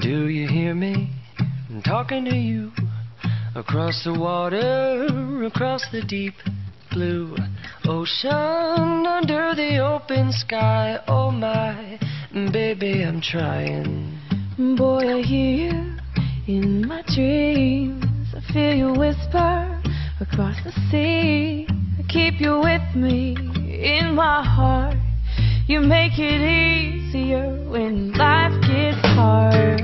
Do you hear me? I'm talking to you. Across the water, across the deep blue ocean, under the open sky. Oh my, baby, I'm trying. Boy, I hear you in my dreams. I feel you whisper across the sea. I keep you with me in my heart. You make it easier when life gets hard.